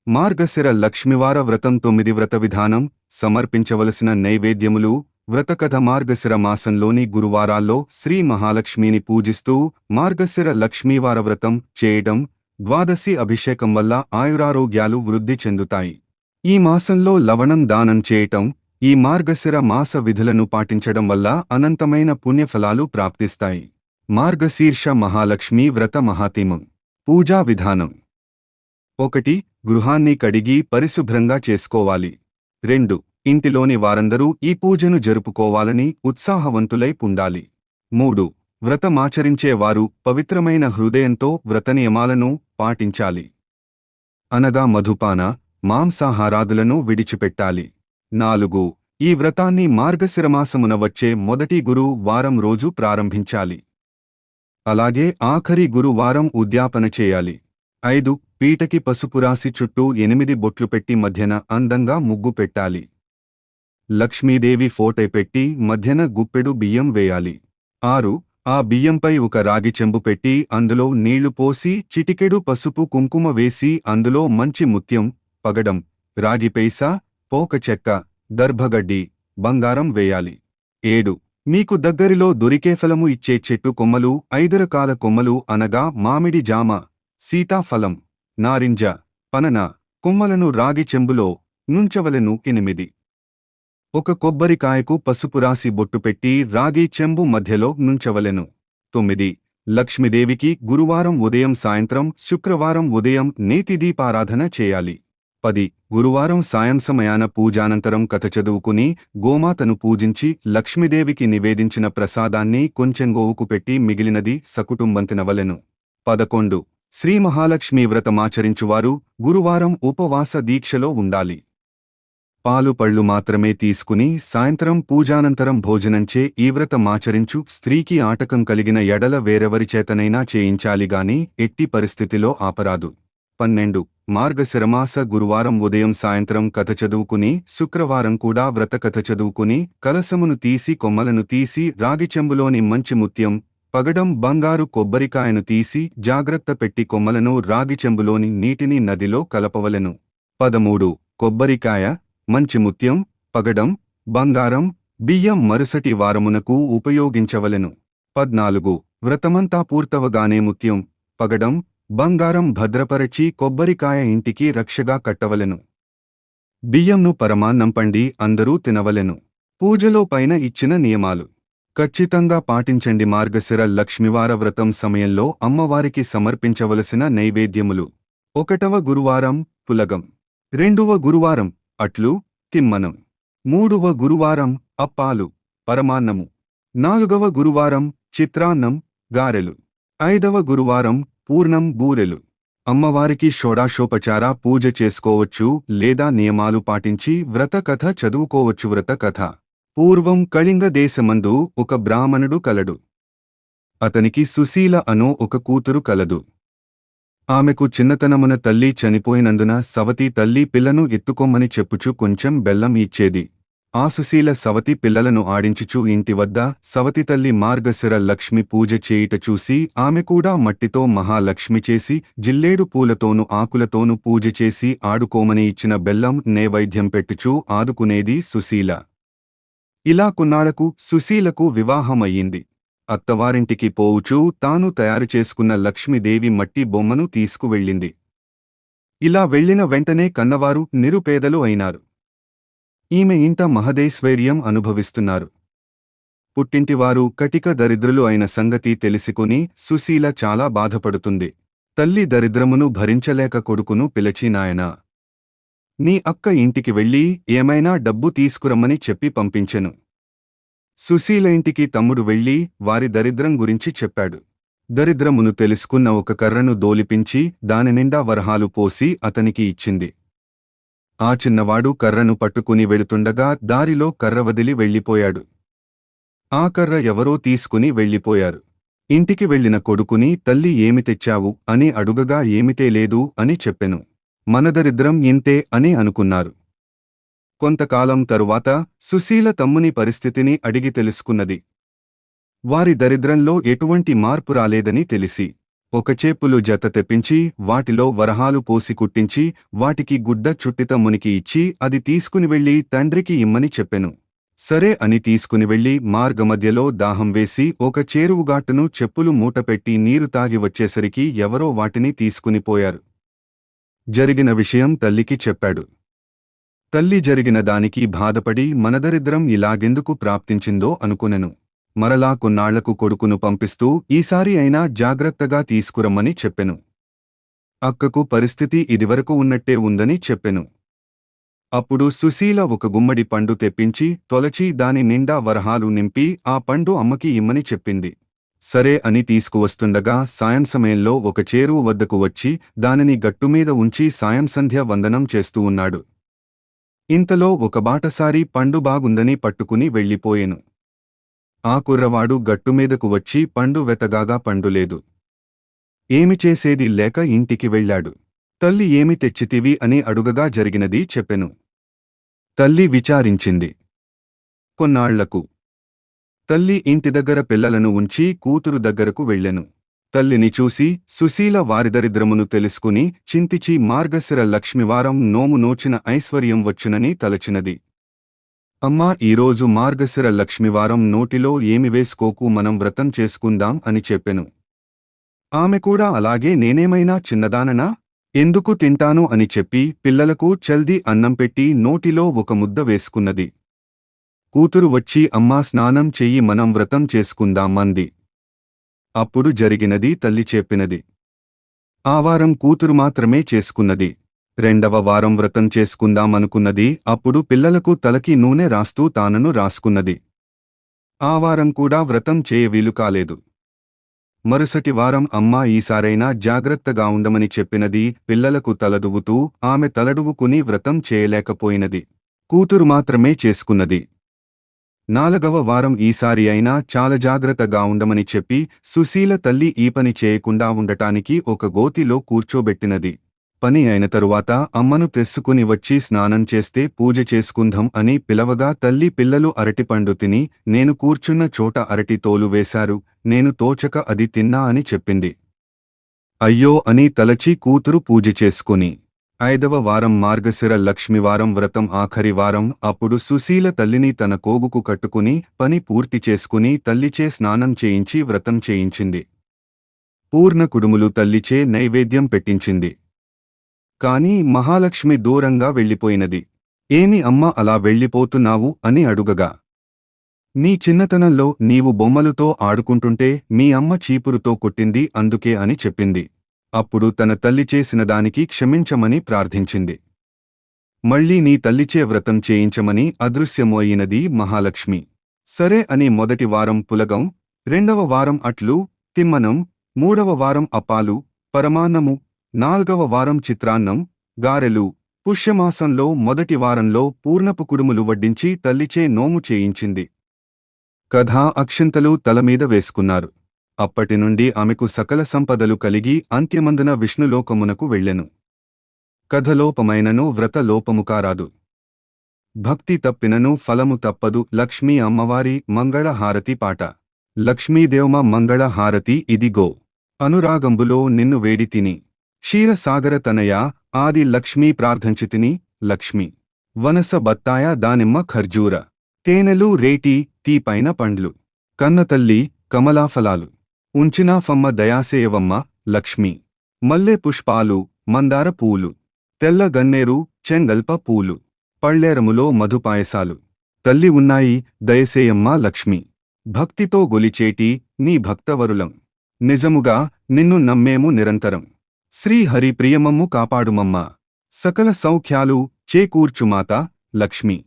మార్గశిర లక్ష్మివార వ్రతం 9 వ్రత విధానం సమర్పించవలసిన నైవేద్యములు వ్రతకథ మార్గశిర మాసంలోని గురువారాల్లో శ్రీ మహాలక్ష్మిని పూజిస్తూ మార్గశిర లక్ష్మీవార వ్రతం చేయడం ద్వాదశి అభిషేకం వల్ల ఆయురారోగ్యాలు వృద్ధి చెందుతాయి. ఈ మాసంలో లవణం దానం చేయటం, ఈ మార్గశిర మాస విధులను పాటించడం వల్ల అనంతమైన పుణ్యఫలాలు ప్రాప్తిస్తాయి. మార్గశీర్ష మహాలక్ష్మీ వ్రత మహాత్మ్యం. పూజా విధానం. 1. గృహాన్ని కడిగి పరిశుభ్రంగా చేసుకోవాలి. 2. ఇంటిలోని వారందరూ ఈ పూజను జరుపుకోవాలని ఉత్సాహవంతులై ఉండాలి. 3. వ్రతమాచరించేవారు పవిత్రమైన హృదయంతో వ్రత నియమాలను పాటించాలి. అనగా మధుపాన, మాంసాహారాదులను విడిచిపెట్టాలి. 4. ఈ వ్రతాన్ని మార్గశిరమాసమున వచ్చే మొదటి గురువారం రోజు ప్రారంభించాలి. అలాగే ఆఖరి గురువారం ఉద్యాపన చేయాలి. 5. పీటకి పసుపు రాసి చుట్టూ 8 బొట్లు పెట్టి మధ్యన అందంగా ముగ్గు పెట్టాలి. లక్ష్మీదేవి ఫోటో పెట్టి మధ్యన గుప్పెడు బియ్యం వేయాలి. 6. ఆ బియ్యంపై ఒక రాగి చెంబు పెట్టి అందులో నీళ్లు పోసి చిటికెడు పసుపు కుంకుమ వేసి అందులో మంచి ముత్యం, పగడం, రాగి పైసా, పోక చెక్క, దర్భగడ్డి, బంగారం వేయాలి. 7. మీకు దగ్గరిలో దొరికే ఫలము ఇచ్చే చెట్టు కొమ్మలు 5 రకాల కొమ్మలు అనగా మామిడి, జామ, సీతాఫలం, నారింజ, పనన కొమ్మలను రాగి చెంబులో నుంచవలెను. 8. ఒక కొబ్బరికాయకు పసుపు రాసి బొట్టు పెట్టి రాగి చెంబు మధ్యలో నుంచవలెను. 9. లక్ష్మీదేవికి గురువారం ఉదయం సాయంత్రం, శుక్రవారం ఉదయం నేతిదీపారాధన చేయాలి. 10. గురువారం సాయం సమయాన పూజానంతరం కథ చదువుకుని గోమాతను పూజించి లక్ష్మీదేవికి నివేదించిన ప్రసాదాన్ని కొంచెం గోవుకు పెట్టి మిగిలినది సకుటుంబం తినవలెను. 11. శ్రీ మహాలక్ష్మీ వ్రతమాచరించువారు గురువారం ఉపవాస దీక్షలో ఉండాలి. పాలు పళ్ళు మాత్రమే తీసుకుని సాయంత్రం పూజానంతరం భోజనంచే ఈ వ్రతమాచరించు స్త్రీకి ఆటకం కలిగిన ఎడల వేరెవరిచేతనైనా చేయించాలిగాని ఎట్టి పరిస్థితిలో ఆపరాదు. 12. మార్గశిరమాస గురువారం ఉదయం సాయంత్రం కథ చదువుకుని శుక్రవారం కూడా వ్రత కథ చదువుకుని కలసమును తీసి కొమ్మలను తీసి రాగి చెంబులోని మంచి ముత్యం, పగడం, బంగారు కొబ్బరికాయను తీసి జాగ్రత్త పెట్టి కొమ్మలను రాగి చెంబులోని నీటిని నదిలో కలపవలెను. 13. కొబ్బరికాయ, మంచి ముత్యం, పగడం, బంగారం, బియ్యం మరుసటి వారమునకు ఉపయోగించవలెను. 14. వ్రతమంతా పూర్తవగానే ముత్యం, పగడం, బంగారం భద్రపరచి కొబ్బరికాయ ఇంటికి రక్షగా కట్టవలెను. బియ్యంను పరమాన్నం పండి అందరూ తినవలెను. పూజలో పైన ఇచ్చిన నియమాలు ఖచ్చితంగా పాటించండి. మార్గశిర లక్ష్మివార వ్రతం సమయంలో అమ్మవారికి సమర్పించవలసిన నైవేద్యములు: 1వ గురువారం పులగం, 2వ గురువారం అట్లు, తిమ్మనం, 3వ గురువారం అప్పాలు, పరమాన్నము, 4వ గురువారం చిత్రాన్నం, గారెలు, 5వ గురువారం పూర్ణం, బూరెలు. అమ్మవారికి షోడాషోపచార పూజ చేసుకోవచ్చు లేదా నియమాలు పాటించి వ్రత కథ చదువుకోవచ్చు. వ్రత కథ. పూర్వం కళింగ దేశమందు ఒక బ్రాహ్మణుడు కలడు. అతనికి సుశీల అనో ఒక కూతురు కలదు. ఆమెకు చిన్నతనమున తల్లి చనిపోయినందున సవతి తల్లి పిల్లను ఎత్తుకొమ్మని చెప్పుచు కొంచెం బెల్లం ఇచ్చేది. ఆ సుశీల సవతి పిల్లలను ఆడించుచు ఇంటి వద్ద సవతి తల్లి మార్గశిర లక్ష్మి పూజ చేయుట చూసి ఆమె కూడా మట్టితో మహాలక్ష్మి చేసి జిల్లేడు పూలతోనూ ఆకులతోనూ పూజ చేసి ఆడుకోమని ఇచ్చిన బెల్లం నైవేద్యం పెట్టుచూ ఆదుకునేది సుశీల. ఇలా కొన్నాళ్లకు సుశీలకు వివాహమయ్యింది. అత్తవారింటికి పోవుచూ తాను తయారు చేసుకున్న లక్ష్మీదేవి మట్టి బొమ్మను తీసుకువెళ్ళింది. ఇలా వెళ్లిన వెంటనే కన్నవారు నిరుపేదలు అయినారు. ఈమె ఇంట మహదైశ్వర్యం అనుభవిస్తున్నారు. పుట్టింటివారు కటిక దరిద్రులు అయిన సంగతి తెలిసికొని సుశీల చాలా బాధపడుతుంది. తల్లి దరిద్రమును భరించలేక కొడుకును పిలిచి, నాయనా, నీ అక్క ఇంటికి వెళ్ళి ఏమైనా డబ్బు తీసుకురమ్మని చెప్పి పంపించెను. సుశీల ఇంటికి తమ్ముడు వెళ్ళి వారి దరిద్రం గురించి చెప్పాడు. దరిద్రమును తెలుసుకున్న ఒక కర్రను దోలిపించి దాని నిండా వరహాలు పోసి అతనికి ఇచ్చింది. ఆ చిన్నవాడు కర్రను పట్టుకుని వెళుతుండగా దారిలో కర్ర వదిలి వెళ్ళిపోయాడు. ఆ కర్ర ఎవరో తీసుకుని వెళ్ళిపోయారు. ఇంటికి వెళ్లిన కొడుకుని తల్లి ఏమి తెచ్చావు అని అడుగగా ఏమితే లేదు అని చెప్పెను. మన దరిద్రం ఇంతే అని అనుకున్నారు. కొంతకాలం తరువాత సుశీల తమ్ముని పరిస్థితిని అడిగి తెలుసుకున్నది. వారి దరిద్రంలో ఎటువంటి మార్పు రాలేదని తెలిసి ఒక చేపులు జత తెప్పించి వాటిలో వరహాలు పోసి కుట్టించి వాటికి గుడ్డ చుట్టిత మునికి ఇచ్చి అది తీసుకుని వెళ్లి తండ్రికి ఇమ్మని చెప్పెను. సరే అని తీసుకుని వెళ్లి మార్గమధ్యలో దాహం వేసి ఒక చేరువుగాటును చెప్పులు మూటపెట్టి నీరు తాగి వచ్చేసరికి ఎవరో వాటిని తీసుకునిపోయారు. జరిగిన విషయం తల్లికి చెప్పాడు. తల్లి జరిగిన దానికి బాధపడి మనదరిద్రం ఇలాగెందుకు ప్రాప్తించిందో అనుకునెను. మరలా కొన్నాళ్లకు కొడుకును పంపిస్తూ ఈసారి అయినా జాగ్రత్తగా తీసుకురమ్మని చెప్పెను. అక్కకు పరిస్థితి ఇదివరకు ఉన్నట్టే ఉందని చెప్పెను. అప్పుడు సుశీల ఒక గుమ్మడి పండు తెప్పించి తొలచి దాని నిండా వరహాలు నింపి ఆ పండు అమ్మకి ఇమ్మని చెప్పింది. సరే అని తీసుకువస్తుండగా సాయం సమయంలో ఒక చేరువు వద్దకు వచ్చి దానిని గట్టుమీద ఉంచి సాయంసంధ్య వందనం చేస్తూ ఉన్నాడు. ఇంతలో ఒక బాటసారి పండు బాగుందని పట్టుకుని వెళ్ళిపోయెను. ఆ కుర్రవాడు గట్టుమీదకు వచ్చి పండు వెతగాగా పండులేదు. ఏమి చేసేది లేక ఇంటికి వెళ్ళాడు. తల్లి ఏమి తెచ్చితివి అని అడుగగా జరిగినది చెప్పెను. తల్లి విచారించింది. కొన్నాళ్లకు తల్లి ఇంటి దగ్గర పిల్లలను ఉంచి కూతురు దగ్గరకు వెళ్ళెను. తల్లిని చూసి సుశీల వారిదరిద్రమును తెలుసుకుని చింతిచి మార్గశిర లక్ష్మివారం నోము నోచిన ఐశ్వర్యం వచ్చునని తలచినది. అమ్మా, ఈరోజు మార్గశిర లక్ష్మివారం నోటిలో ఏమి వేసుకోకు, మనం వ్రతం చేసుకుందాం అని చెప్పెను. ఆమె కూడా అలాగే నేనేమైనా చిన్నదాననా, ఎందుకు తింటాను అని చెప్పి పిల్లలకు చల్దీ అన్నం పెట్టి నోటిలో ఒక ముద్ద వేసుకున్నది. కూతురు వచ్చి అమ్మా స్నానం చెయ్యి, మనం వ్రతం చేసుకుందాం అంది. అప్పుడు జరిగినది తల్లి చెప్పినది. ఆ వారం కూతురు మాత్రమే చేసుకున్నది. రెండవ వారం వ్రతం చేసుకుందామనుకున్నది. అప్పుడు పిల్లలకు తలకి నూనె రాస్తూ తానను రాసుకున్నది. ఆ వారం కూడా వ్రతం చేయ వీలు కాలేదు. మరుసటి వారం అమ్మా ఈసారైనా జాగ్రత్తగా ఉండమని చెప్పినది. పిల్లలకు తలదువ్వుతూ ఆమె తలడువుకుని వ్రతం చేయలేకపోయినది. కూతురు మాత్రమే చేసుకున్నది. నాలుగవ వారం ఈసారి అయినా చాలా జాగ్రత్తగా ఉండమని చెప్పి సుశీల తల్లి ఈ పని చేయకుండా ఉండటానికి ఒక గోతిలో కూర్చోబెట్టినది. పని అయిన తరువాత అమ్మను తెస్సుకుని వచ్చి స్నానం చేస్తే పూజ చేసుకుందాం అని పిలవగా తల్లి పిల్లలు అరటిపండు తిని నేను కూర్చున్న చోట అరటి తోలు వేశారు, నేను తోచక అది తిన్నా అని చెప్పింది. అయ్యో అని తలచి కూతురు పూజ చేసుకుని 5వ వారం మార్గశిర లక్ష్మివారం వ్రతం ఆఖరి వారం. అప్పుడు సుశీల తల్లిని తన కోగుకు కట్టుకుని పని పూర్తి చేసుకుని తల్లిచే స్నానం చేయించి వ్రతం చేయించింది. పూర్ణ కుడుములు తల్లిచే నైవేద్యం పెట్టించింది. కాని మహాలక్ష్మి దూరంగా వెళ్ళిపోయినది. ఏమి అమ్మ అలా వెళ్ళిపోతున్నావు అని అడుగగా, నీ చిన్నతనంలో నీవు బొమ్మలతో ఆడుకుంటుంటే మీ అమ్మ చీపురుతో కొట్టింది అందుకే అని చెప్పింది. అప్పుడు తన తల్లి చేసిన దానికి క్షమించమని ప్రార్థించింది. మళ్లీ నీ తల్లిచే వ్రతం చేయించమని అదృశ్యము అయినది మహాలక్ష్మి. సరే అని మొదటి వారం పులగం, 2వ వారం అట్లు, తిమ్మనం, 3వ వారం అప్పాలు, పరమాన్నము, 4వ వారం చిత్రాన్నం, గారెలు, పుష్యమాసంలో మొదటి వారంలో పూర్ణపు కుడుములు వడ్డించి తల్లిచే నోము చేయించింది. కథా అక్షింతలు తలమీద వేసుకున్నారు. అప్పటినుండి ఆమెకు సకల సంపదలు కలిగి అంత్యమందున విష్ణులోకమునకు వెళ్ళెను. కథలోపమైనను వ్రత లోపముకారాదు. భక్తి తప్పినను ఫలము తప్పదు. లక్ష్మీ అమ్మవారి మంగళ హారతి పాట. లక్ష్మీదేవమ మంగళ హారతి ఇదిగో, అనురాగంబులో నిన్ను వేడితిని, క్షీరసాగర తనయా ఆది లక్ష్మీ ప్రార్థంచితిని. లక్ష్మి వనస బత్తాయ దానిమ్మ ఖర్జూర, తేనెలు రేటి తీపైన పండ్లు, కన్నతల్లి కమలాఫలాలు, ఉంచినా ఫమ్మ దయాసేయవమ్మ లక్ష్మి, మల్లె పుష్పాలు మందార పూలు, తెల్ల గన్నేరు చెంగల్ప పూలు, పళ్ళేరములో మధుపాయసాలు, తల్లి ఉన్నాయి దయసేయమ్మ లక్ష్మి, భక్తితో గొలిచేటి నీ భక్తవరులం, నిజముగా నిన్ను నమ్మేము నిరంతరం, శ్రీహరి ప్రియమమ్ము కాపాడుమమ్మ, సకల సౌఖ్యాలు చేకూర్చుమాత లక్ష్మి.